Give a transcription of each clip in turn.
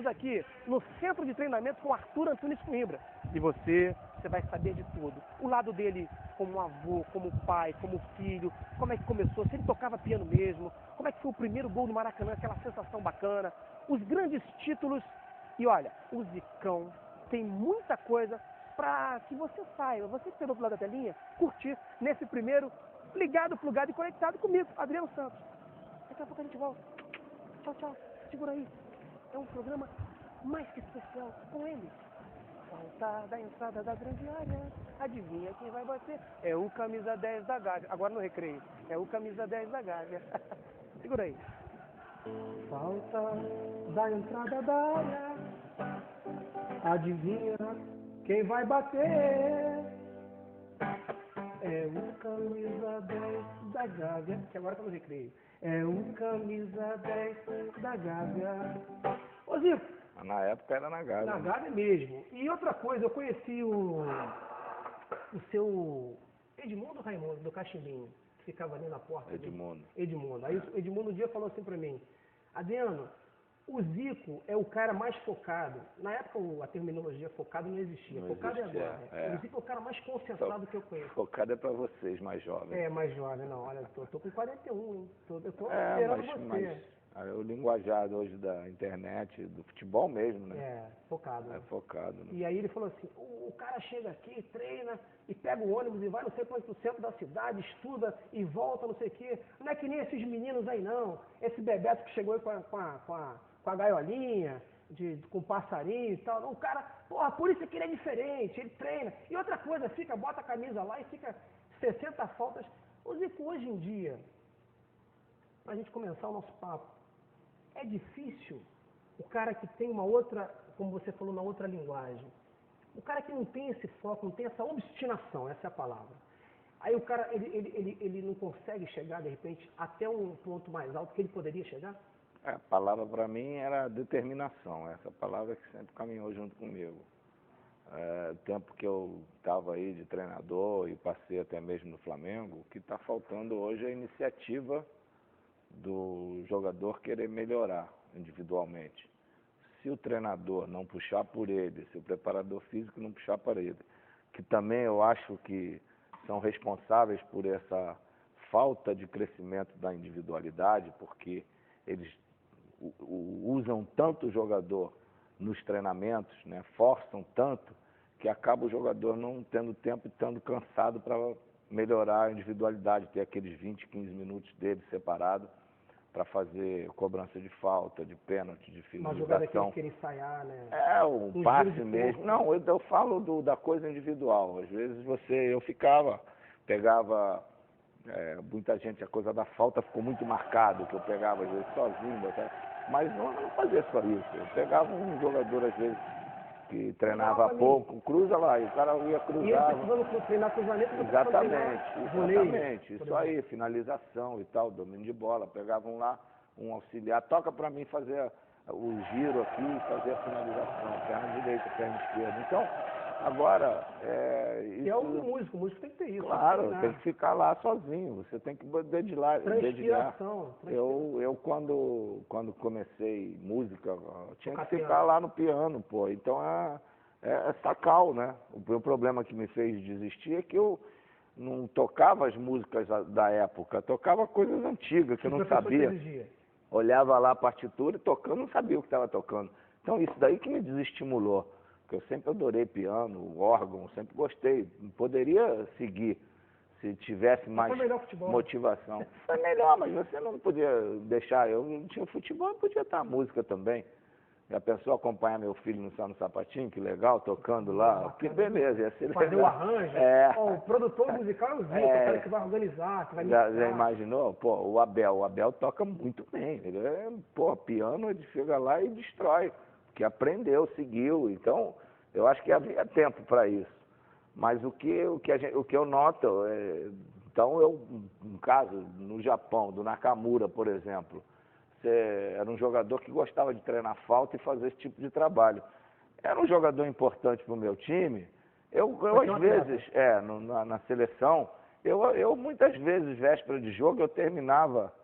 estamos aqui no Centro de Treinamento com Arthur Antunes Coimbra. E você vai saber de tudo. O lado dele como avô, como pai, como filho, como é que começou, se ele tocava piano mesmo, como é que foi o primeiro gol no Maracanã, aquela sensação bacana, os grandes títulos. E olha, o Zicão tem muita coisa para que você saiba, você que está do outro lado da telinha, curtir nesse primeiro ligado, plugado e conectado comigo, Adriano Santos. Daqui a pouco a gente volta. Tchau, tchau. Segura aí. É um programa mais que especial com ele. Falta da entrada da grande área. Adivinha quem vai bater? É o camisa 10 da Gávea. Agora no recreio. É o camisa 10 da Gávea. Segura aí. Falta da entrada da área. Adivinha quem vai bater? É o camisa 10 da Gávea. Que agora tá no recreio. É o camisa 10 da Gávea. Ô Zico. Na época era na Gávea. Na Gávea mesmo. E outra coisa, eu conheci o seu Edmundo Raimundo, do Cachimbinho, que ficava ali na porta. Edmundo. Edmundo. Aí o Edmundo um dia falou assim pra mim, Adriano, o Zico é o cara mais focado. Na época a terminologia focado não existia. Focado é agora. O Zico é o cara mais concentrado que eu conheço. Focado é pra vocês, mais jovens. É, mais jovem, não. Olha, eu tô com 41, hein? Eu tô esperando você. O linguajar hoje da internet, do futebol mesmo, né? É, focado. É focado. Né? E aí ele falou assim, o cara chega aqui, treina e pega o ônibus e vai não sei quanto pro centro da cidade, estuda e volta, não sei o quê. Não é que nem esses meninos aí não. Esse Bebeto que chegou aí com a gaiolinha, com o passarinho e tal. Não, o cara, porra, por isso que ele é diferente, ele treina. E outra coisa, bota a camisa lá e fica 60 faltas. O Zico, hoje em dia, pra gente começar o nosso papo, é difícil o cara que tem uma outra, como você falou, uma outra linguagem. O cara que não tem esse foco, não tem essa obstinação, essa é a palavra. Aí o cara, ele não consegue chegar, de repente, até um ponto mais alto que ele poderia chegar? A palavra para mim era determinação, essa palavra que sempre caminhou junto comigo. O tempo que eu estava aí de treinador e passei até mesmo no Flamengo, o que está faltando hoje é a iniciativa do jogador querer melhorar individualmente. Se o treinador não puxar por ele, se o preparador físico não puxar por ele, que também eu acho que são responsáveis por essa falta de crescimento da individualidade, porque eles usam tanto o jogador nos treinamentos, né, forçam tanto, que acaba o jogador não tendo tempo e estando cansado para melhorar a individualidade, ter aqueles 20, 15 minutos dele separado para fazer cobrança de falta, de pênalti, de finalização. Uma jogada que ele quer ensaiar, né? Um passe mesmo. Não, eu falo da coisa individual. Às vezes eu pegava, muita gente, a coisa da falta ficou muito marcado, que eu pegava às vezes sozinho, mas não fazia só isso. Eu pegava um jogador às vezes que treinava pouco, cruza lá, e o cara ia cruzar. E ele precisando treinar cruzamento, exatamente, isso aí, finalização e tal, domínio de bola, pegavam lá um auxiliar, toca para mim fazer o giro aqui e fazer a finalização, perna direita, perna esquerda. Então, agora, isso... é o músico tem que ter isso. Claro, tem que ficar lá sozinho, você tem que dedilhar. Eu quando comecei música, tinha que ficar lá no piano, pô. Então é sacal, né? O problema que me fez desistir é que eu não tocava as músicas da época, tocava coisas antigas que eu não sabia. Olhava lá a partitura e tocando, não sabia o que estava tocando. Então isso daí que me desestimulou. Eu sempre adorei piano, órgão, sempre gostei. Poderia seguir se tivesse mais motivação. Foi melhor, mas você não podia deixar. Eu não tinha futebol, eu podia estar música também. E a pessoa acompanhar meu filho no sapatinho, que legal, tocando lá, que beleza. Ia ser fazer o arranjo. O produtor musical é o Zico, o cara que vai organizar, que vai já imaginou? Pô, o Abel toca muito bem. Ele piano, ele chega lá e destrói. Que aprendeu, seguiu, então eu acho que havia tempo para isso. Mas o que eu noto, no caso, no Japão, do Nakamura, por exemplo, era um jogador que gostava de treinar falta e fazer esse tipo de trabalho. Era um jogador importante para o meu time. Eu às vezes, na seleção, eu muitas vezes, véspera de jogo, eu terminava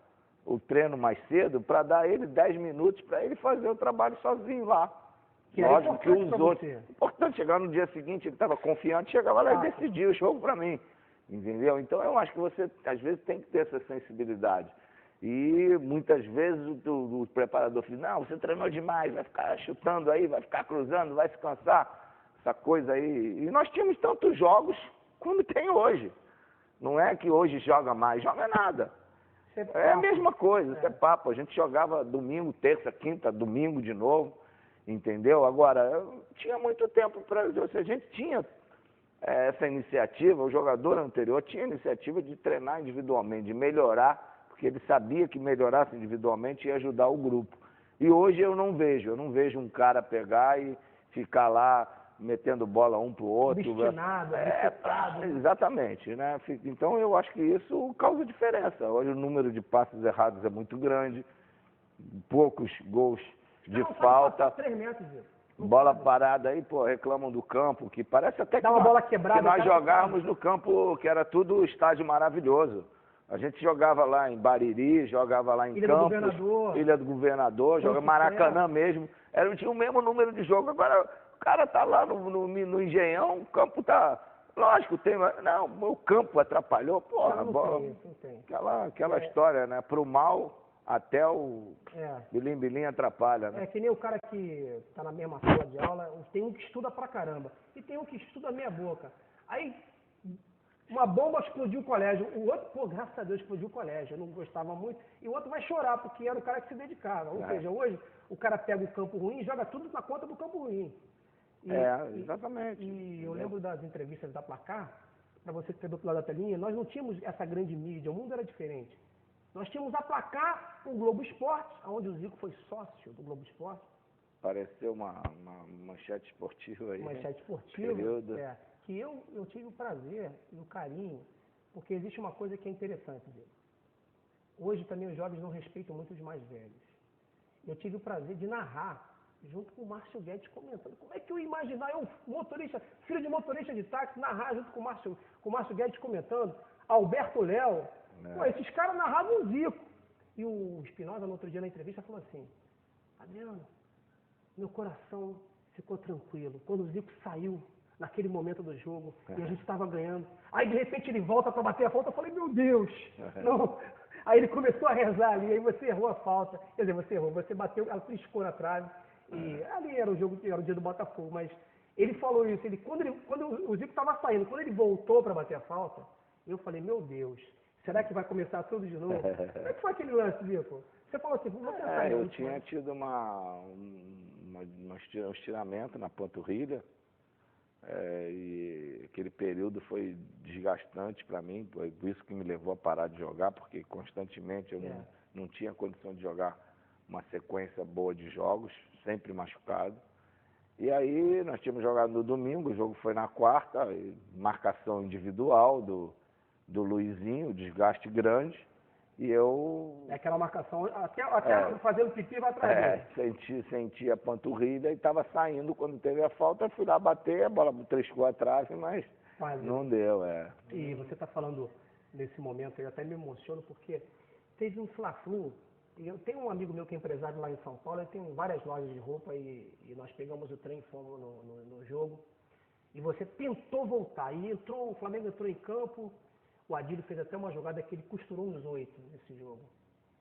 o treino mais cedo para dar a ele 10 minutos para ele fazer o trabalho sozinho lá. Que Lógico que os outros... você. Importante chegar no dia seguinte, ele estava confiante, chegava lá e decidia o jogo para mim. Entendeu? Então eu acho que você, às vezes, tem que ter essa sensibilidade. E muitas vezes o preparador diz, não, você treinou demais, vai ficar chutando aí, vai ficar cruzando, vai se cansar, essa coisa aí. E nós tínhamos tantos jogos como tem hoje. Não é que hoje joga mais, joga nada. É a mesma coisa, isso é papo. A gente jogava domingo, terça, quinta, domingo de novo, entendeu? Agora, eu tinha muito tempo para... A gente tinha essa iniciativa, o jogador anterior tinha a iniciativa de treinar individualmente, de melhorar, porque ele sabia que melhorasse individualmente ia ajudar o grupo. E hoje eu não vejo um cara pegar e ficar lá metendo bola um pro outro. Obstinado, exatamente, né? Então eu acho que isso causa diferença. Hoje o número de passes errados é muito grande, poucos gols de falta. 3 metros, bola parada aí, pô, reclamam do campo, que parece até que, uma bola quebrada, que nós jogávamos no campo, que era tudo estádio maravilhoso. A gente jogava lá em Bariri, jogava lá em Campos, Ilha do Governador, jogava Maracanã mesmo. Tinha o mesmo número de jogos. Agora o cara tá lá no Engenhão, o campo tá... Lógico, tem... Não, o campo atrapalhou, porra, a bola... Aquela história, né? Pro mal, até o bilim-bilim atrapalha, né? É que nem o cara que tá na mesma sala de aula, tem um que estuda pra caramba, e tem um que estuda meia boca. Aí... uma bomba explodiu o colégio, o outro, pô, graças a Deus explodiu o colégio, eu não gostava muito, e o outro vai chorar, porque era o cara que se dedicava. Ou seja, hoje o cara pega o campo ruim e joga tudo na conta do campo ruim. Exatamente. E eu lembro das entrevistas da Placar, para você que está do outro lado da telinha, nós não tínhamos essa grande mídia, o mundo era diferente. Nós tínhamos a Placar, o Globo Esporte, onde o Zico foi sócio do Globo Esporte. Pareceu uma manchete esportiva aí. Manchete esportiva. Período. Que eu tive o prazer e o carinho, porque existe uma coisa que é interessante, Diego. Hoje também os jovens não respeitam muito os mais velhos. Eu tive o prazer de narrar, junto com o Márcio Guedes comentando. Como é que eu ia imaginar, eu, motorista, filho de motorista de táxi, narrar junto com o Márcio Guedes comentando, Alberto Léo, esses caras narravam o Zico. E o Espinosa, no outro dia na entrevista, falou assim, Adriano, meu coração ficou tranquilo. Quando o Zico saiu, naquele momento do jogo, e a gente estava ganhando. Aí, de repente, ele volta para bater a falta, eu falei, meu Deus, não. Aí ele começou a rezar ali, aí você errou a falta. Quer dizer, você errou, você bateu, ela triscou na trave, e ali era o jogo, era o dia do Botafogo, mas ele falou isso, quando o Zico estava saindo, quando ele voltou para bater a falta, eu falei, meu Deus, será que vai começar tudo de novo? Como é que foi aquele lance, Zico? Você falou assim, vamos tentar. Eu tinha tido um estiramento na panturrilha, e aquele período foi desgastante para mim, por isso que me levou a parar de jogar, porque constantemente eu não tinha condição de jogar uma sequência boa de jogos, sempre machucado. E aí nós tínhamos jogado no domingo, o jogo foi na quarta, marcação individual do Luizinho, desgaste grande, e eu... aquela marcação, até fazendo pipi vai atrás dele. Senti a panturrilha e estava saindo quando teve a falta, fui lá bater, a bola triscou a trave, mas não deu, E você está falando nesse momento, eu até me emociono, porque teve um Fla-Flu, e eu tenho um amigo meu que é empresário lá em São Paulo, ele tem várias lojas de roupa, e nós pegamos o trem e fomos no jogo, e você tentou voltar, e o Flamengo entrou em campo. O Adílio fez até uma jogada que ele costurou uns 8 nesse jogo.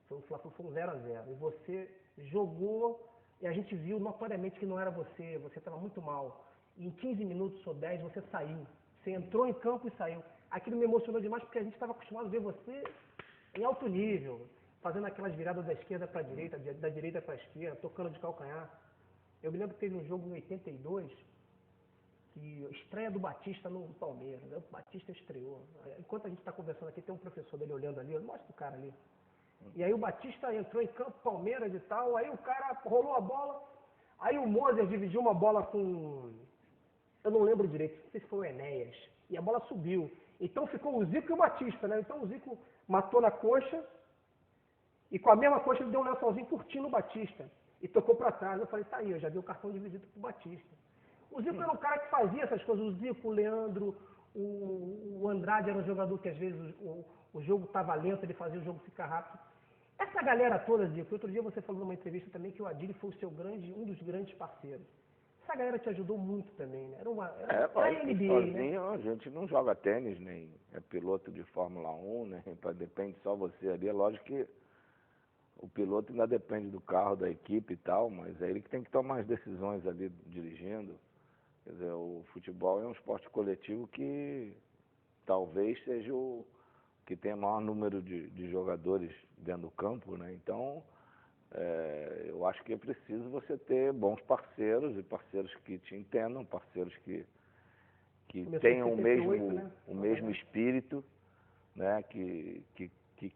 Foi um 0-0. E você jogou, e a gente viu notoriamente que não era você estava muito mal. E em 15 minutos ou 10 você saiu. Você entrou em campo e saiu. Aquilo me emocionou demais porque a gente estava acostumado a ver você em alto nível, fazendo aquelas viradas da esquerda para a direita, da direita para a esquerda, tocando de calcanhar. Eu me lembro que teve um jogo em 82, que estreia do Batista no Palmeiras, né? O Batista estreou. Enquanto a gente está conversando aqui, tem um professor dele olhando ali, mostra o cara ali. E aí o Batista entrou em campo, Palmeiras e tal, aí o cara rolou a bola, aí o Moser dividiu uma bola com... eu não lembro direito, não sei se foi o Enéas, e a bola subiu. Então ficou o Zico e o Batista, né? Então o Zico matou na coxa, e com a mesma coxa ele deu um lençolzinho curtindo o Batista, e tocou para trás. Eu falei, tá aí, eu já dei o cartão de visita pro Batista. O Zico era um cara que fazia essas coisas. O Zico, o Leandro, o Andrade era um jogador que às vezes o jogo estava lento, ele fazia o jogo ficar rápido. Essa galera toda, Zico, outro dia você falou numa entrevista também que o Adílio foi um dos grandes parceiros. Essa galera te ajudou muito também, né? Era NBA, sozinho, né? a gente não joga tênis, nem é piloto de Fórmula 1, né? Depende só você ali. É lógico que o piloto ainda depende do carro, da equipe e tal, mas é ele que tem que tomar as decisões ali dirigindo. Quer dizer, o futebol é um esporte coletivo que talvez seja o que tem o maior número de jogadores dentro do campo, né? Então, eu acho que é preciso você ter bons parceiros e parceiros que te entendam, parceiros que tenham o mesmo, né? O mesmo espírito, né? Que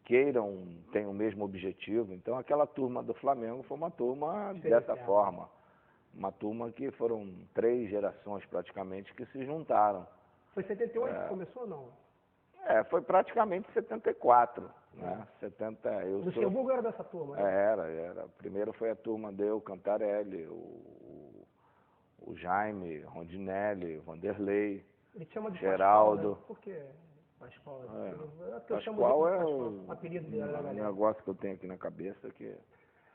queiram, tenham o mesmo objetivo. Então, aquela turma do Flamengo foi uma turma dessa forma. Uma turma que foram 3 gerações praticamente que se juntaram. Foi 78 que começou ou não? Foi praticamente 74, né? 70, o Luxemburgo era dessa turma, né? Era. Primeiro foi a turma Deu, Cantarelli, o Jaime, Rondinelli, Vanderlei, Ele chama de Geraldo. Pascoal, né? Por que Pascoal? Pascoal é o apelido dele da galera. Negócio que eu tenho aqui na cabeça, que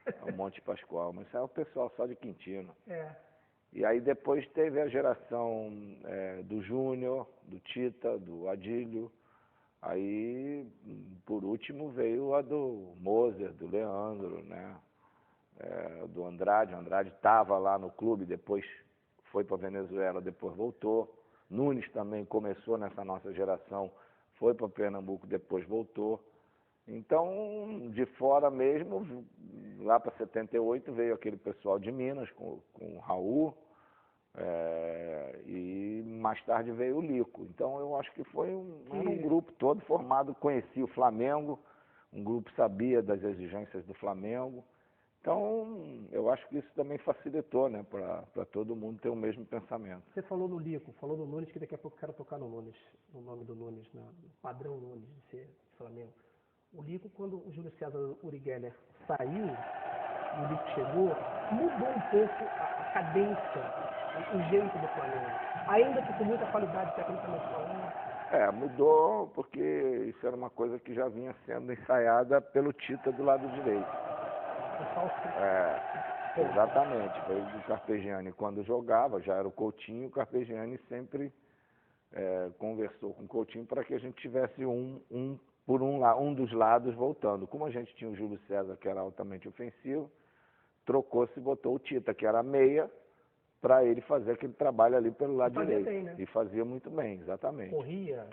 é um monte de Pascoal, mas isso é o pessoal só de Quintino. E aí depois teve a geração do Júnior, do Tita, do Adílio. Aí, por último, veio a do Moser, do Leandro, né? Do Andrade. O Andrade estava lá no clube, depois foi para a Venezuela, depois voltou. Nunes também começou nessa nossa geração, foi para Pernambuco, depois voltou. Então, de fora mesmo, lá para 78, veio aquele pessoal de Minas, com o Raul, e mais tarde veio o Lico. Então, eu acho que foi um grupo todo formado, conhecia o Flamengo, um grupo sabia das exigências do Flamengo. Então, eu acho que isso também facilitou, né, para todo mundo ter o mesmo pensamento. Você falou no Lico, falou no Nunes, que daqui a pouco eu quero tocar no Nunes, no nome do Nunes, no padrão Nunes de ser Flamengo. O Lico, quando o Júlio César Urigeller saiu, e o Lico chegou, mudou um pouco a cadência, o jeito do Flamengo. Ainda que com muita qualidade tecnicamente falando. Mudou porque isso era uma coisa que já vinha sendo ensaiada pelo Tita do lado direito. Exatamente. Foi o Carpegiani quando jogava, já era o Coutinho, o Carpegiani sempre conversou com o Coutinho para que a gente tivesse um dos lados voltando. Como a gente tinha o Júlio César, que era altamente ofensivo, trocou-se e botou o Tita, que era meia, para ele fazer aquele trabalho ali pelo lado direito. Bem, né? E fazia muito bem, exatamente. Corria.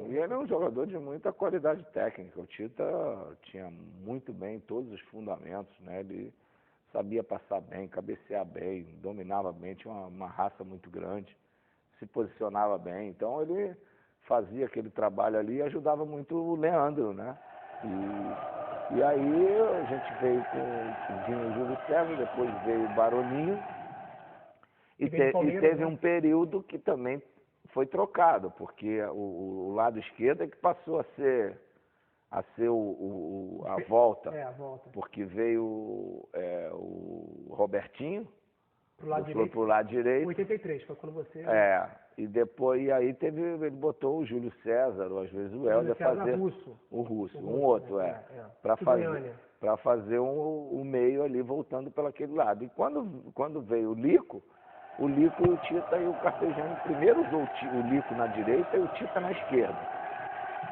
E ele é um jogador de muita qualidade técnica. O Tita tinha muito bem todos os fundamentos, né? Ele sabia passar bem, cabecear bem, dominava bem, tinha uma raça muito grande, se posicionava bem. Então ele fazia aquele trabalho ali e ajudava muito o Leandro, né? E aí a gente veio com o Júlio César, depois veio o Baroninho, e teve um período que também foi trocado, porque o lado esquerdo é que passou a ser a volta, porque veio o Robertinho, foi pro lado direito. 83, foi quando você... E depois, aí ele botou o Júlio César, ou às vezes o Helder, fazer o Russo, um outro, para fazer o meio ali, voltando pelo aquele lado. E quando veio o Lico e o Tita e o Carpegiani primeiro usou o Lico na direita e o Tita na esquerda.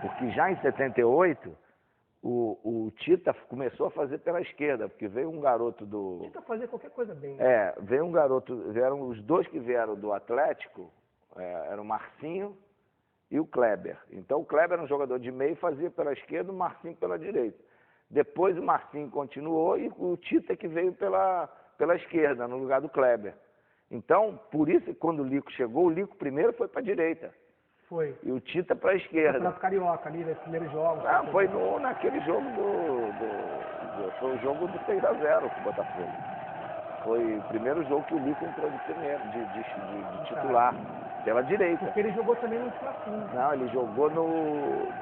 Porque já em 78, o Tita começou a fazer pela esquerda, porque veio um garoto do... Tita fazia qualquer coisa bem. Veio um garoto, vieram os dois que vieram do Atlético, era o Marcinho e o Kleber. Então o Kleber era um jogador de meio, fazia pela esquerda, o Marcinho pela direita. Depois o Marcinho continuou e o Tita que veio pela esquerda, no lugar do Kleber. Então, por isso, quando o Lico chegou, o Lico primeiro foi para a direita. Foi. E o Tita para a esquerda. Foi para Carioca, ali, nos primeiros jogos. Não, foi naquele jogo foi o jogo do 6-0 com o Botafogo. Foi o primeiro jogo que o Lico entrou de primeiro, de titular, pela direita. Porque ele jogou também no Fla-Flu. Não, ele jogou no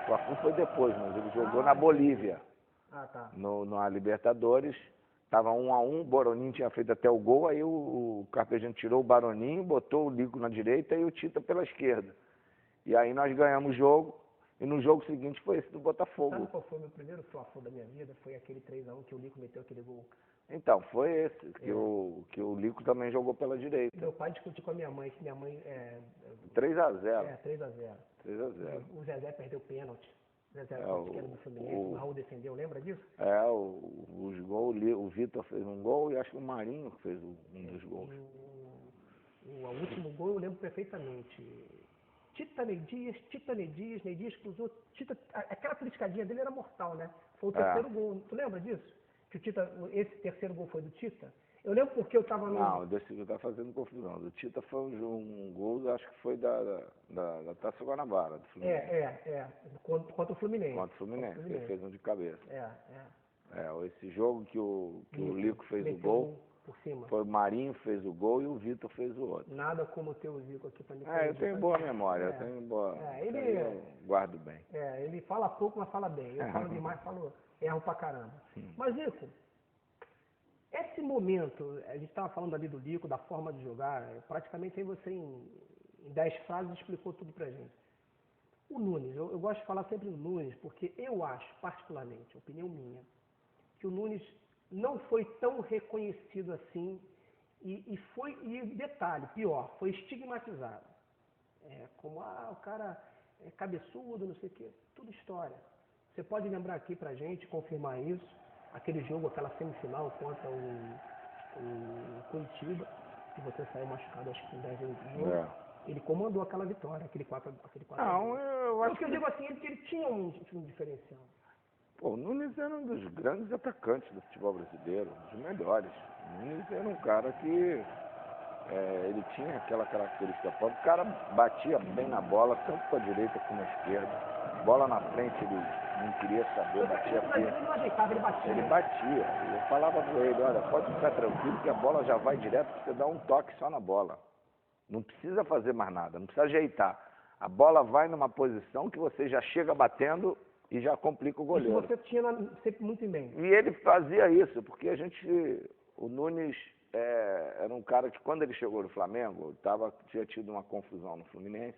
Fla-Flu foi depois, mas ele jogou na Bolívia. Tá. Na Libertadores. Estava 1-1, o Baroninho tinha feito até o gol, aí o Carpegiani tirou o Baroninho, botou o Lico na direita e o Tita pela esquerda. E aí nós ganhamos o jogo E no jogo seguinte foi esse do Botafogo. Sabe qual foi o meu primeiro Fla-Flu da minha vida? Foi aquele 3-1 que o Lico meteu aquele gol. Então, foi esse, que o Lico também jogou pela direita. Meu pai discutiu com a minha mãe, que minha mãe 3-0. 3-0. 3-0. O Zezé perdeu pênalti. O Zezé que era do Fluminense, o Raul defendeu, lembra disso? Os gols, o Vitor fez um gol e acho que o Marinho fez um dos gols. O último gol eu lembro perfeitamente. Ney Dias cruzou, aquela triscadinha dele era mortal, né? Foi o terceiro gol, tu lembra disso? Que o Tita, esse terceiro gol foi do Tita? Eu lembro porque eu estava no... Não, desse que tá fazendo confusão. Do Tita foi um gol, acho que foi da Taça Guanabara, do Fluminense. Contra o Fluminense. Contra o Fluminense, ele fez um de cabeça. Esse jogo que o Lico fez o gol, por cima. Foi o Marinho fez o gol e o Vitor fez o outro. Nada como ter o Zico aqui para me eu tenho boa memória, eu tenho boa... eu guardo bem. Ele fala pouco, mas fala bem. Eu falo demais, erro pra caramba. Mas, Zico, esse momento, a gente estava falando ali do Lico, da forma de jogar, praticamente aí você em 10 frases explicou tudo pra gente. O Nunes, eu gosto de falar sempre do Nunes, porque eu acho, particularmente, opinião minha, que o Nunes não foi tão reconhecido assim e detalhe, pior, foi estigmatizado. Como, o cara é cabeçudo, não sei o quê, tudo história. Você pode lembrar aqui pra gente, confirmar isso, aquele jogo, aquela semifinal contra o Curitiba, que você saiu machucado, acho que com 10 minutos de jogo. Ele comandou aquela vitória, aquele 4 Não, eu acho que eu digo assim, ele tinha um diferencial. Pô, o Nunes era um dos grandes atacantes do futebol brasileiro, um dos melhores. O Nunes era um cara que ele tinha aquela característica própria. O cara batia bem na bola, tanto com a direita como com a esquerda. Bola na frente, ele não queria saber, batia bem. Ele não ajeitava, ele batia. Ele batia. Eu falava para ele, olha, pode ficar tranquilo que a bola já vai direto, você dá um toque só na bola. Não precisa fazer mais nada, não precisa ajeitar. A bola vai numa posição que você já chega batendo e já complica o goleiro. Isso você tinha sempre muito em mente. E ele fazia isso, porque o Nunes era um cara que quando ele chegou no Flamengo, tinha tido uma confusão no Fluminense,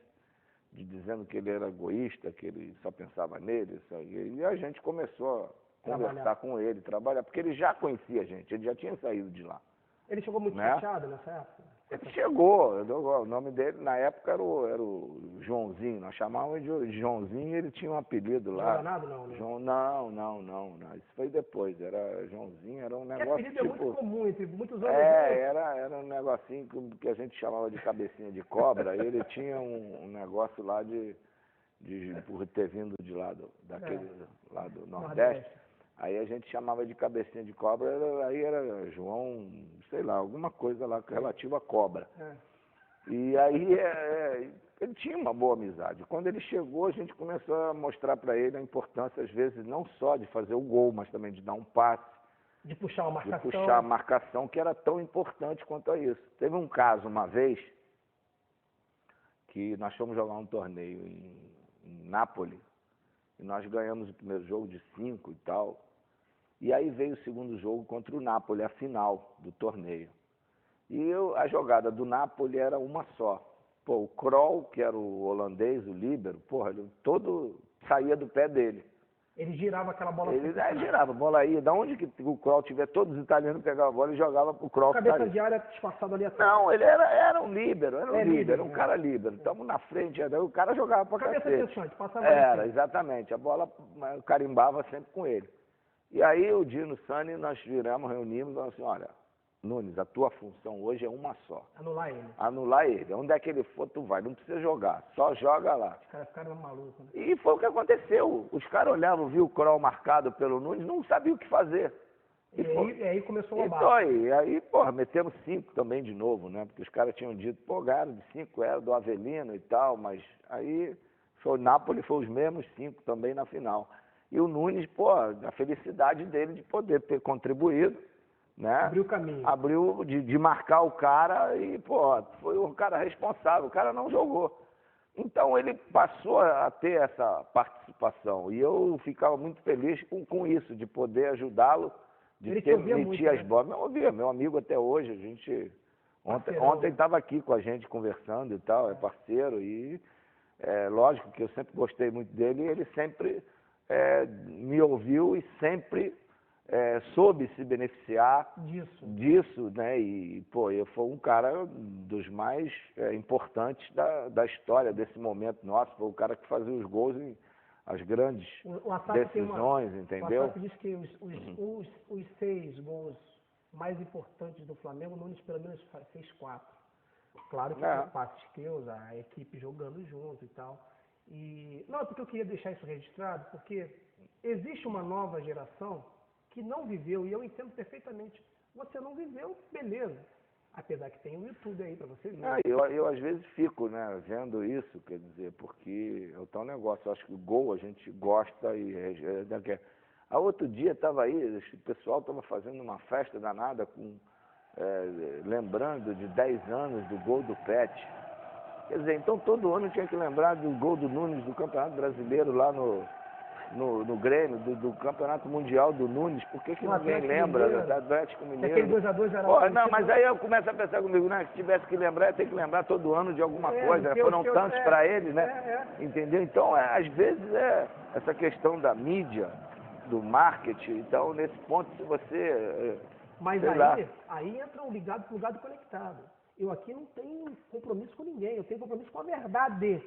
dizendo que ele era egoísta, que ele só pensava nele, e a gente começou a conversar com ele, trabalhar, porque ele já conhecia a gente, ele já tinha saído de lá. Ele chegou muito chateado nessa época? Ele chegou, o nome dele na época era o Joãozinho, nós chamávamos de Joãozinho e ele tinha um apelido lá. Danado, não, né? Não, isso foi depois, era Joãozinho, era um negócio apelido tipo... é muito comum entre muitos homens. Era um negocinho que a gente chamava de cabecinha de cobra, e ele tinha um negócio lá por ter vindo de lá lá do Nordeste. Aí a gente chamava de cabecinha de cobra, aí era João, sei lá, alguma coisa lá relativa à cobra. E aí ele tinha uma boa amizade. Quando ele chegou, a gente começou a mostrar para ele a importância, às vezes, não só de fazer o gol, mas também de dar um passe. De puxar a marcação. De puxar a marcação, que era tão importante quanto a isso. Teve um caso, uma vez, que nós fomos jogar um torneio em Nápoles, e nós ganhamos o primeiro jogo de 5 e tal. E aí veio o segundo jogo contra o Nápoles, a final do torneio. E a jogada do Nápoles era uma só. Pô, o Krol, que era o holandês, o líbero, ele todo saía do pé dele. Ele girava aquela bola. Ele girava, a bola ia. Da onde que o Krol tiver, todos os italianos pegavam a bola e jogavam pro Krol. Cabeça de área espaçada ali atrás. Não, ele era um líbero, era um cara líbero. Estamos na frente, o cara jogava pra cacete. Cabeça fechante, passava. Era, exatamente. A bola carimbava sempre com ele. E aí o Dino Sani, nós reunimos e falamos assim, olha, Nunes, a tua função hoje é uma só. Anular ele. Anular ele. Onde é que ele for, tu vai. Não precisa jogar. Só joga lá. Os caras ficaram malucos, né? E foi o que aconteceu. Os caras olhavam, viu o Krol marcado pelo Nunes, não sabiam o que fazer. E aí começou a bater. E aí, metemos 5 também de novo, né? Porque os caras tinham dito, ganharam de 5, era do Avelino e tal, mas aí o Nápoles foi os mesmos 5 também na final. E o Nunes, a felicidade dele de poder ter contribuído, né? Abriu o caminho. Abriu de marcar o cara e, foi o cara responsável. O cara não jogou. Então ele passou a ter essa participação. E eu ficava muito feliz com isso, de poder ajudá-lo, de meter as bolas. Não ouvia, meu amigo até hoje. A gente ontem estava aqui com a gente conversando e tal, é parceiro. E lógico que eu sempre gostei muito dele e ele sempre me ouviu e sempre soube se beneficiar disso, né? E, pô, eu fui um cara dos mais importantes da história desse momento nosso, foi o cara que fazia os gols em as grandes decisões, entendeu? O ataque diz que os 6 gols mais importantes do Flamengo, o Nunes pelo menos fez 4. Claro que tem passes teus, a equipe jogando junto e tal. Não, porque eu queria deixar isso registrado, porque existe uma nova geração que não viveu, e eu entendo perfeitamente. Você não viveu, beleza. Apesar que tem o YouTube aí para você ver. Eu às vezes fico, né, vendo isso, quer dizer, porque é o tal negócio. Eu acho que o gol a gente gosta e... A outro dia estava aí, o pessoal estava fazendo uma festa danada, lembrando de 10 anos do gol do Pet. Quer dizer, então todo ano tinha que lembrar do gol do Nunes do Campeonato Brasileiro lá no Grêmio, do Campeonato Mundial do Nunes. Por que ninguém lembra do Atlético Mineiro? Aquele 2x2 era... Pô, não, mas aí eu começo a pensar comigo, né? Se tivesse que lembrar, tem que lembrar todo ano de alguma coisa. Foram tantos para eles, né? Entendeu? Então, às vezes, essa questão da mídia, do marketing. Então, nesse ponto, se você... Mas aí entra o ligado plugado conectado. Eu aqui não tenho compromisso com ninguém, eu tenho compromisso com a verdade.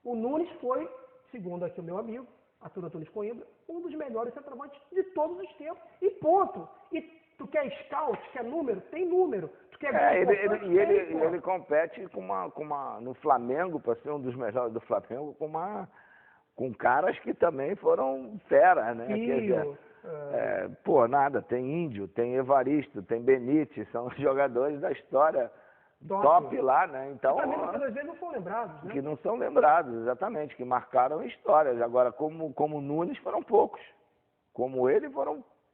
O Nunes foi, segundo aqui o meu amigo, Arthur Antunes Coimbra, um dos melhores centroavantes de todos os tempos. E ponto. E tu quer scout, quer número? Tem número. Tu quer ele compete no Flamengo, para ser um dos melhores do Flamengo, com caras que também foram fera, né? Nada, tem Índio, tem Evaristo, tem Benítez, são jogadores da história top lá, né? Então, muitas vezes não são lembrados, né? Que não são lembrados, exatamente, que marcaram histórias. Agora, como Nunes, foram poucos. Como ele,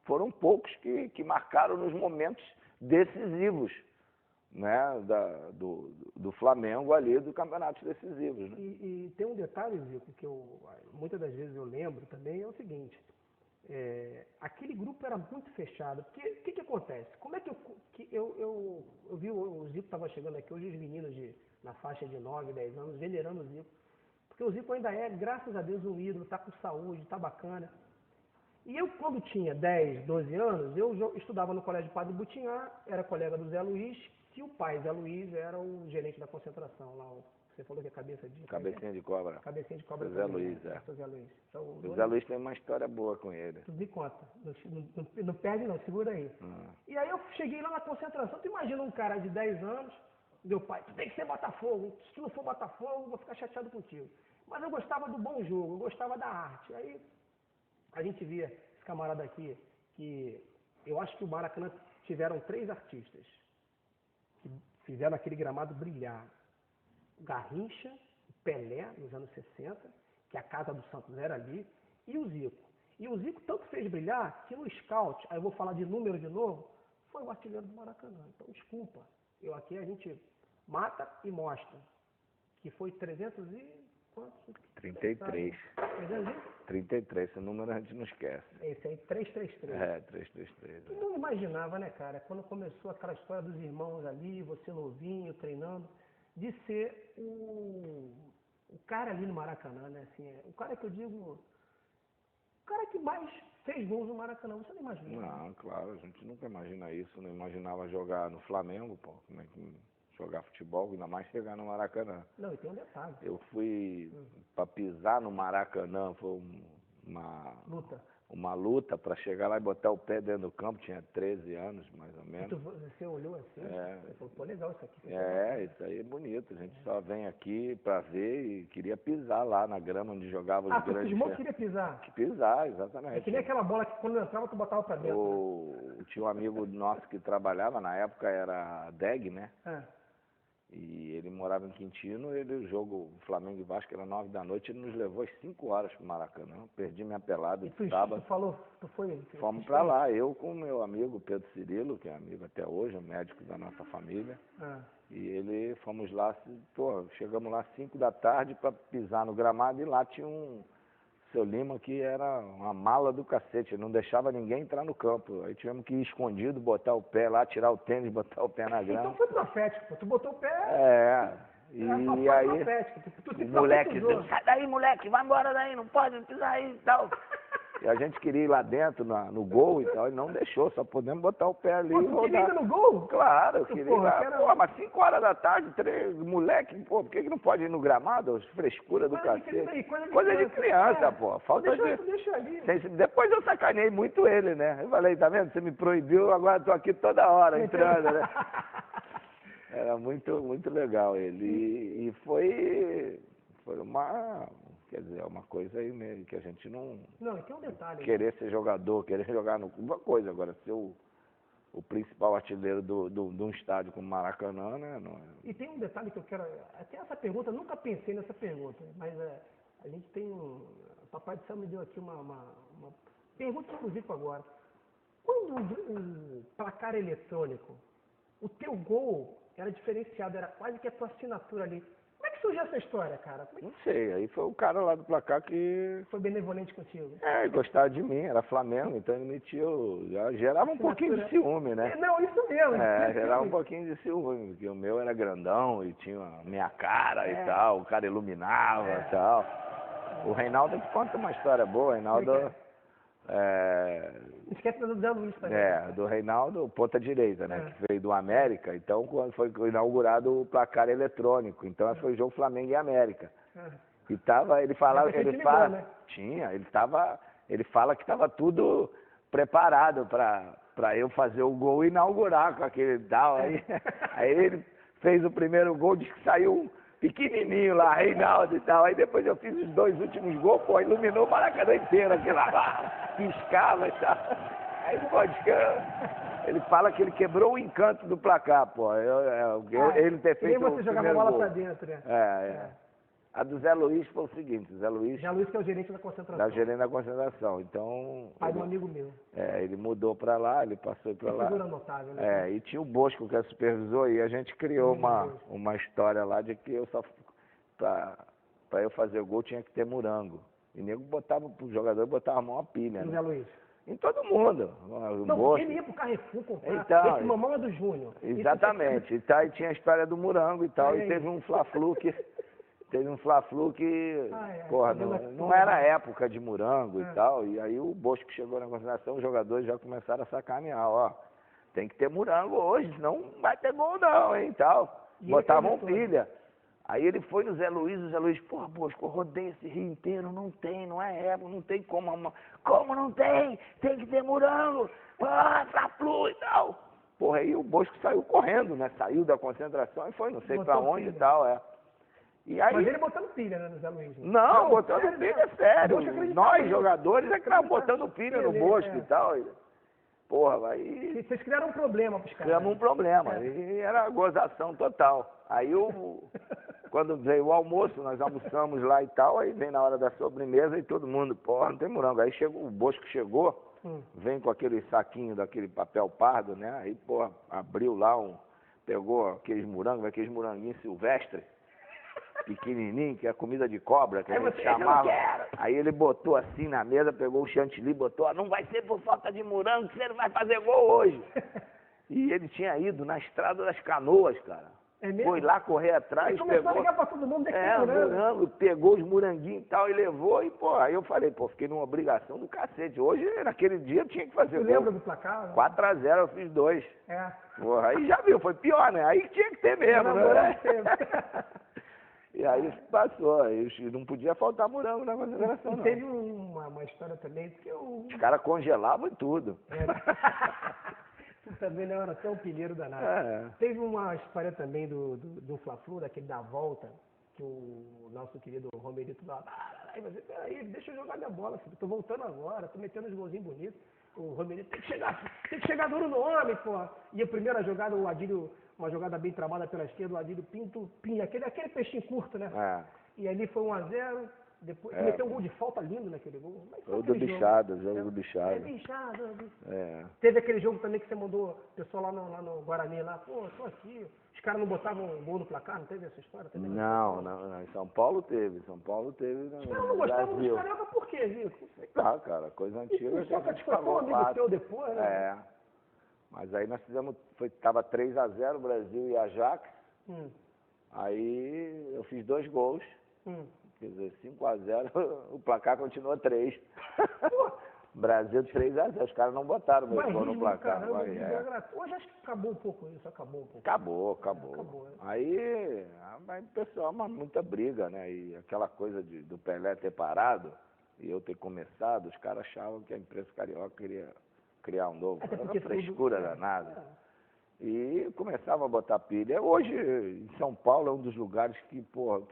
foram poucos que marcaram nos momentos decisivos, né? Do Flamengo ali, do campeonatos decisivos. Né? E tem um detalhe, Zico, que muitas das vezes eu lembro também, é o seguinte... aquele grupo era muito fechado. Porque o que acontece? Como é que eu vi o Zico estava chegando aqui, hoje os meninos na faixa de 9, 10 anos, venerando o Zico. Porque o Zico ainda graças a Deus, um ídolo, está com saúde, está bacana. E eu, quando tinha 10, 12 anos, eu estudava no Colégio Padre Butinhar, era colega do Zé Luiz, que o pai, Zé Luiz, era o gerente da concentração lá. Você falou que é Cabecinha de cobra. Cabecinha de cobra. Zé Luiz, Zé Luiz. Então, o Zé Luiz tem uma história boa com ele. Tu me conta. Não perde não, segura aí. E aí eu cheguei lá na concentração, tu imagina um cara de 10 anos, meu pai, tu tem que ser Botafogo, se tu não for Botafogo, eu vou ficar chateado contigo. Mas eu gostava do bom jogo, eu gostava da arte. Aí a gente via esse camarada aqui, que eu acho que o Maracanã tiveram 3 artistas que fizeram aquele gramado brilhar. O Garrincha, o Pelé, nos anos 60, que a casa do Santos era ali, e o Zico. E o Zico tanto fez brilhar que no scout, aí eu vou falar de número de novo, foi o artilheiro do Maracanã. Então, desculpa, aqui a gente mata e mostra, que foi 300 e... quantos? 33. 33, esse número a gente não esquece. Esse aí, 333. 333. Eu não imaginava, né, cara, quando começou aquela história dos irmãos ali, você novinho, treinando, de ser o cara ali no Maracanã, né? Assim, o cara que eu digo, o cara que mais fez gols no Maracanã, você não imagina? Não, claro, a gente nunca imagina isso, não imaginava jogar no Flamengo, pô, como é que jogar futebol, ainda mais chegar no Maracanã. Não, e tem um detalhe. Eu fui para pisar no Maracanã, foi uma luta para chegar lá e botar o pé dentro do campo, tinha 13 anos, mais ou menos. Você olhou assim, você falou, pô, legal isso aqui. Isso aí é bonito, a gente só vem aqui para ver e queria pisar lá na grama onde jogava os grandes... Ah, tu queria pisar? Pisar, exatamente. É que nem aquela bola que quando entrava tu botava para dentro. Tinha um amigo nosso que trabalhava, na época era DEG, né? E ele morava em Quintino, o jogo Flamengo e Vasco era 9 da noite, ele nos levou às 5 horas para o Maracanã, perdi minha pelada de sábado. Tu foi? Fomos para lá, eu com o meu amigo Pedro Cirilo, que é amigo até hoje, é médico da nossa família, e fomos lá, chegamos lá às 5 da tarde para pisar no gramado e lá tinha um Seu Lima que era uma mala do cacete, não deixava ninguém entrar no campo. Aí tivemos que ir escondido, botar o pé lá, tirar o tênis, botar o pé na grama. Então foi profético, tu botou o pé... E aí, o moleque dizendo, sai daí, moleque, vai embora daí, não pode pisar aí e tal. E a gente queria ir lá dentro, no gol e tal, ele não deixou, só podemos botar o pé ali e rodar. Você queria ir no gol? Claro, eu queria ir lá. Pô, mas 5 horas da tarde, moleque, pô, por que não pode ir no gramado? Frescura do cacete. Coisa de criança, pô. Falta de... Deixa ali. Depois eu sacanei muito ele, né? Eu falei, tá vendo? Você me proibiu, agora tô aqui toda hora entrando, né? Era muito legal ele. E foi uma... Quer dizer, é uma coisa aí mesmo, que a gente não... Não, e tem um detalhe. Querer ser jogador, querer jogar no... Uma coisa, agora, ser o principal artilheiro de um estádio como Maracanã, né? Não é... E tem um detalhe que eu quero... Até essa pergunta, eu nunca pensei nessa pergunta, mas a gente tem um... O Papai do Céu me deu aqui uma pergunta exclusiva agora. Quando o placar eletrônico, o teu gol era diferenciado, era quase que a tua assinatura ali. Como é que surgiu essa história, cara? Não sei, aí foi o cara lá do placar que... Foi benevolente contigo? Ele gostava de mim, era Flamengo, então ele já gerava um pouquinho de ciúme, né? Não, isso mesmo. Gerava um pouquinho de ciúme, porque o meu era grandão e tinha a minha cara e tal, o cara iluminava e tal. O Reinaldo conta uma história boa, o Reinaldo... Esquece do Zé Luiz também. Do Reinaldo, ponta direita, né? Que veio do América. Então, quando foi inaugurado o placar eletrônico. Então, foi o jogo Flamengo e América. E tava, ele fala, né? Ele fala que estava tudo preparado para eu fazer o gol e inaugurar com aquele tal. Aí ele fez o primeiro gol, disse que saiu pequenininho lá, Reinaldo e tal. Aí depois eu fiz os 2 últimos gols, pô, iluminou o Maracanã inteiro aquilo lá, piscava e tal. Aí, pô, ele fala que ele quebrou o encanto do placar, pô. Ele ter feito o primeiro gol. você jogava a bola pra dentro, né? A do Zé Luiz foi o seguinte, Zé Luiz que é o gerente da concentração. Gerente da concentração, então... Pai de um amigo meu. Ele mudou pra lá, ele passou pra lá. Figura notável, né? E tinha o Bosco que é supervisor e a gente criou uma história lá de que eu só... Pra eu fazer o gol tinha que ter morango. E nego botava pro jogador, botava a mão a pilha, né? Zé Luiz. Em todo mundo. Não, ele ia pro Carrefour comprar. Então, esse mamão é do Júnior. Exatamente. E tinha a história do morango e tal. E teve um Fla-Flu que... porra, não era época de morango e tal, e aí o Bosco chegou na concentração, os jogadores já começaram a sacanear, ó, tem que ter morango hoje, senão não vai ter gol não, hein, tal. Botavam pilha. Aí ele foi no Zé Luiz, o Zé Luiz, porra, Bosco, eu rodei esse rio inteiro, não é época, não tem como não tem? Tem que ter morango, Fla-Flu e tal. Porra, aí o Bosco saiu correndo, né, saiu da concentração e foi não sei pra onde e tal, E aí, mas ele botando pilha, né, no Zé Luiz? Não, botando pilha, sério. Nós, jogadores, é que estavam botando pilha no Bosco e tal. Porra, aí... Vocês criaram um problema pros caras. Criamos um problema, e era gozação total. Aí, quando veio o almoço, nós almoçamos lá e tal, aí vem na hora da sobremesa e todo mundo, porra, não tem morango. Aí o Bosco chegou, vem com aquele saquinho daquele papel pardo, né? Aí, porra, abriu lá, pegou aqueles moranguinhos silvestres, pequenininho, que é comida de cobra, que a gente chamava. Aí ele botou assim na mesa, pegou o chantilly, botou, não vai ser por falta de morango que você não vai fazer gol hoje. E ele tinha ido na Estrada das Canoas, cara. Foi lá correr atrás, começou a ligar pra todo mundo, morango, pegou os moranguinhos e tal, e levou, e pô, aí eu falei, fiquei numa obrigação do cacete. Hoje, naquele dia, eu tinha que fazer gol. Você lembra do placar? 4-0, eu fiz 2. Porra, aí já viu, foi pior, né? Aí tinha que ter mesmo, né? E aí passou, aí não podia faltar morango na consideração, não. Teve uma história também, porque os caras congelavam e tudo. Também não era tão pilheiro danado. Teve uma história também do Fla-Flu, daquele da volta, que o nosso querido Romerito falava, peraí, deixa eu jogar minha bola, filho, tô voltando agora, tô metendo uns golzinhos bonitos. O Romerito tem que chegar duro no homem, pô. E a primeira jogada, o Adílio, uma jogada bem travada pela esquerda, o Adílio pinha, aquele peixinho curto, né? E ali foi 1-0, depois meteu um gol de falta lindo naquele gol. O do Bichado, o jogo do Bichado. Bichado. Teve aquele jogo também que você mandou o pessoal lá no Guarani, lá, pô, tô aqui. Os caras não botavam gol no placar, não teve essa história também? Não, em São Paulo teve. Os caras não gostavam dos carioca por quê, Zico? Tá, cara, coisa antiga. Só que foi um amigo seu depois, né? Mas aí nós fizemos, tava 3-0 Brasil e Ajax. Aí eu fiz 2 gols, quer dizer, 5-0, o placar continuou 3. Brasil 3-0, os caras não botaram o gol no placar. Hoje acho que acabou um pouco isso, acabou um pouco. Acabou. Aí o pessoal, muita briga, né? E aquela coisa do Pelé ter parado e eu ter começado, os caras achavam que a imprensa carioca queria criar um novo. Era uma frescura danada. E começava a botar pilha. Hoje, em São Paulo, é um dos lugares que, pô, o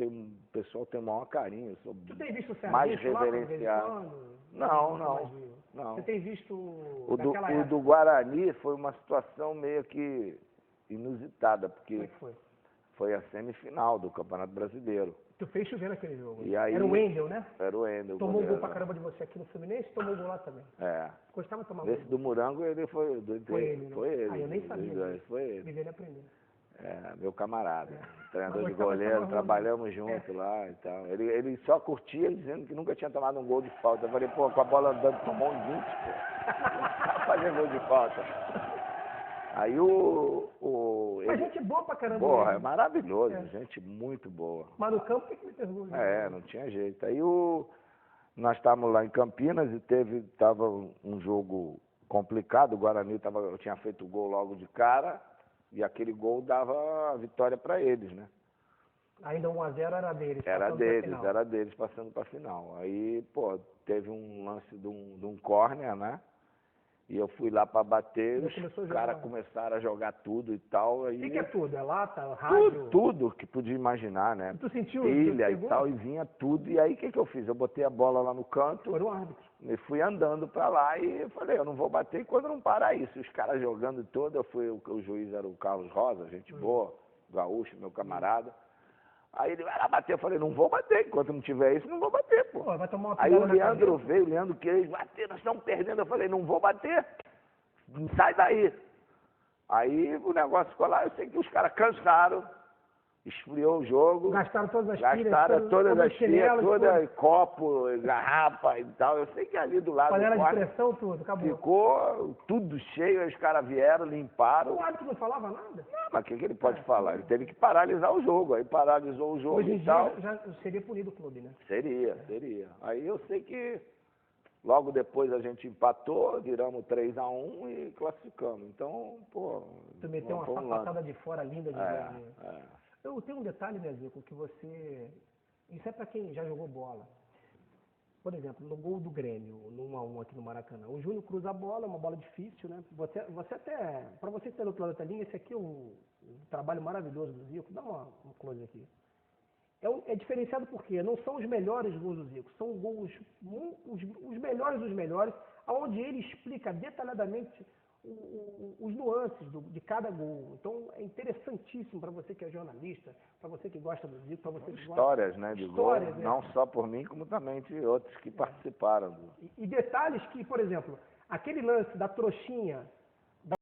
pessoal tem o maior carinho. Você tem visto o mais reverenciado. Não. Você tem visto o do Guarani foi uma situação meio que inusitada, porque como é que foi? Foi a semifinal do Campeonato Brasileiro. Tu fez chover naquele jogo. E aí, era o Wendel, né? Era o Wendel. Tomou gol pra caramba de você aqui no Fluminense, tomou gol lá também. Gostava de tomar gol. Esse do Morango, ele foi... Foi ele, né? Foi ele. Ah, eu nem sabia. Foi ele. Vivendo e aprendendo. Meu camarada. Treinador de goleiro, trabalhamos junto lá e tal. Ele só curtia dizendo que nunca tinha tomado um gol de falta. Eu falei, pô, com a bola andando, tomou um 20, pô. Fazer gol de falta. Aí Mas gente boa pra caramba. Porra, é maravilhoso, gente muito boa. Mas no campo tem que meter gol. Não tinha jeito. Aí nós estávamos lá em Campinas e tava um jogo complicado. O Guarani tinha feito o gol logo de cara e aquele gol dava a vitória para eles, né? Ainda 1-0 era deles. Era deles passando para a final. Aí, pô, teve um lance de um córner, né? E eu fui lá para bater, os caras começaram a jogar tudo e tal. Aí... O que é tudo? É lata, rádio? Tudo que podia imaginar, né? E tu sentiu? Pilha e tal, e vinha tudo. E aí o que eu fiz? Eu botei a bola lá no canto. Foi o árbitro. E fui andando para lá e falei, eu não vou bater quando não parar isso. Os caras jogando todo, o juiz era o Carlos Rosa, gente boa, gaúcho, meu camarada. Aí ele vai lá bater, eu falei, não vou bater, enquanto não tiver isso, não vou bater, pô. Vai tomar uma aí o Leandro veio, o Leandro queria bater, nós estamos perdendo, eu falei, não vou bater, sai daí. Aí o negócio ficou lá, eu sei que os caras cansaram, esfriou o jogo. Gastaram todas as pilhas. Gastaram todas as pilhas, toda copo, garrafa e tal. Eu sei que ali do lado panela de pressão, tudo, acabou. Ficou tudo cheio, os caras vieram, limparam. O árbitro não falava nada? Não, mas o que ele pode falar? Ele teve que paralisar o jogo, aí paralisou o jogo. Hoje em e tal. dia já seria punido o clube, né? Seria. Aí eu sei que logo depois a gente empatou, viramos 3-1 e classificamos. Então, pô... Tu meteu uma sapatada de fora linda de ver. Eu tenho um detalhe, né, Zico, que você... Isso é para quem já jogou bola. Por exemplo, no gol do Grêmio, no 1-1 aqui no Maracanã, o Júnior cruza a bola, uma bola difícil, né? Você até... Para você que está do outro lado da linha, esse aqui é um trabalho maravilhoso do Zico. Dá um close aqui. É diferenciado porque não são os melhores gols do Zico, são gols, os melhores dos melhores, onde ele explica detalhadamente os nuances de cada gol. Então é interessantíssimo para você que é jornalista, para você que gosta do Zico, para você que histórias, gosta... né, de histórias, gol, não só por mim, como também de outros que participaram. E detalhes que, por exemplo, aquele lance da trouxinha